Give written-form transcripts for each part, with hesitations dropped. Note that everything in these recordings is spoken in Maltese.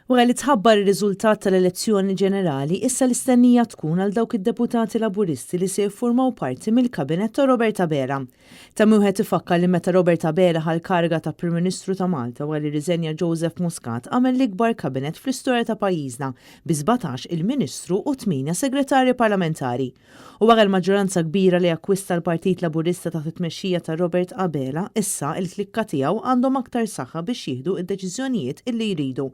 Wara li tħabbar ir-riżultat tal-elezzjoni ġenerali, issa l-istennija tkun għal dawk id-deputati Laburisti li se jiffurmaw parti mill-kabinett ta' Robert Abela. Ta' wieħed ifakkar li meta Robert Abela ħal karga ta' Prim Ministru ta' Malta wara li riżenja Joseph Muscat għamel l-ikbar kabinett fl-istorja ta' pajjiżna bi 17 il-Ministru u 8 segretarji parlamentari. U wara l-maġġoranza kbira li akkwista l-Partit Laburista ta' tmexxija ta' Robert Abela, issa il-klikka tiegħu għandhom aktar saħħa biex jieħdu id-deċiżjonijiet illi jridu.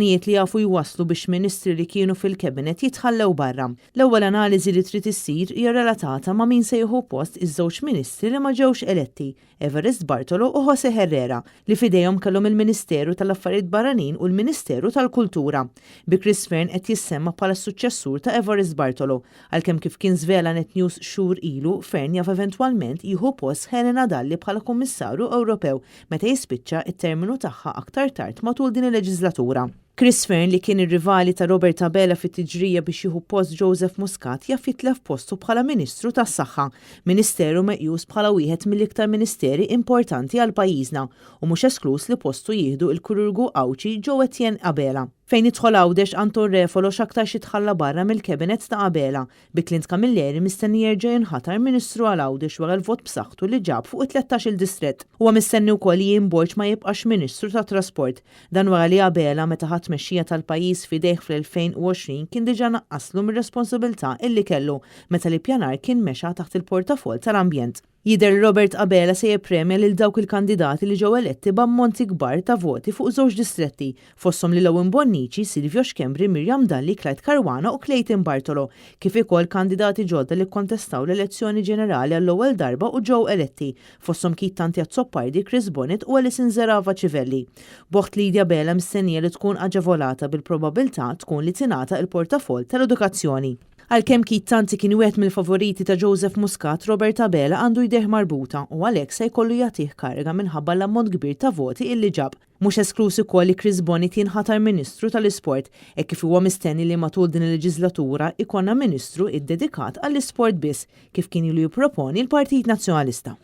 Li jafu jwaslu biex ministri li kienu fil-kabinet jitħallew barra. L-ewwel analiżi li trid issir hija relatata ma' min se jieħu post iż-żewġ ministri li ma ġewx eletti, Evarist Bartolo u Jose Herrera, li fidejhom kellhom il-Ministeru tal-Affarijiet Barranin u l-Ministeru tal-Kultura. Bi Chris Fearn qed jissemma bħala suċċessur ta' Evarist Bartolo, għalkemm kif kien żvela Net News xhur ilu, Fearn jaf eventwalment jieħu post Helena Dalli bħala Kummissarju Ewropew meta jispiċċa it-terminu tagħha aktar tard matul din il-leġislatura. Chris Fearn li kien ir-rivali ta' Robert Abela fit-tiġrija biex jieħu post Joseph Muscat jaf jitlef postu bħala Ministru tas-Saħħa, ministeru meqjus bħala wieħed mill-iktar ministeri importanti għal pajjiżna u mhux esklus li postu jieħdu il-Kururgu Awċi Joe Etienne Abela. Fejn idħol Għawdex Anton Refolo x'aktar xi tħalla barra mill-kabinet ta' Abela, bi Clint Camilleri mistenni jerġa' jinħatar Ministru għal Għawdex wara l-vot b'saħħtu li ġab fuq 13 il-distrett. Huwa mistenni wkoll li Jim Borg ma jibqax Ministru tat Trasport, dan wara li Abela meta ħadd tmexxija tal-pajjiż fidejh fl-2020 kien diġà naqqaslu mir-responsabilità illi kellu meta li pjanar kien mexa taħt il-portafol tal-ambjent. Jidher Robert Abela se jippremja lil dawk il-kandidati li ġew eletti b'ammonti kbar ta' voti fuq żewġ distretti, fosthom lil Owen Bonnici, Silvio Xkembri, Miriam Dalli, Clyde Caruana u Clayton Bartolo, kif ukoll kandidati ġodda li kontestaw l-elezzjoni ġenerali għall-ewwel darba u ġew eletti, fosthom Kit Tanti Azzoppardi, Chris Bonnet u Alison Zerava Civelli. Boħt Lydia Bela mistennija li tkun aġevolata bil-probabilità tkun li tingħata il-portafol tal-edukazzjoni. Għalkemm Kit Tanti kien wieħed mill-favoriti ta' Joseph Muscat, Robert Abela għandu jdejh marbuta u għalhekk se jkollu jagħtih karga minħabba l-ammont kbir ta' voti illi ġab. Mhux esklusi wkoll li Chris Bonnet jinħatar Ministru tal-Isport hekk kif huwa mistenni li matul din il-leġislatura ikonna Ministru iddedikat għall-isport biss kif kien ilu jipproponi l-Partit Nazzjonalista.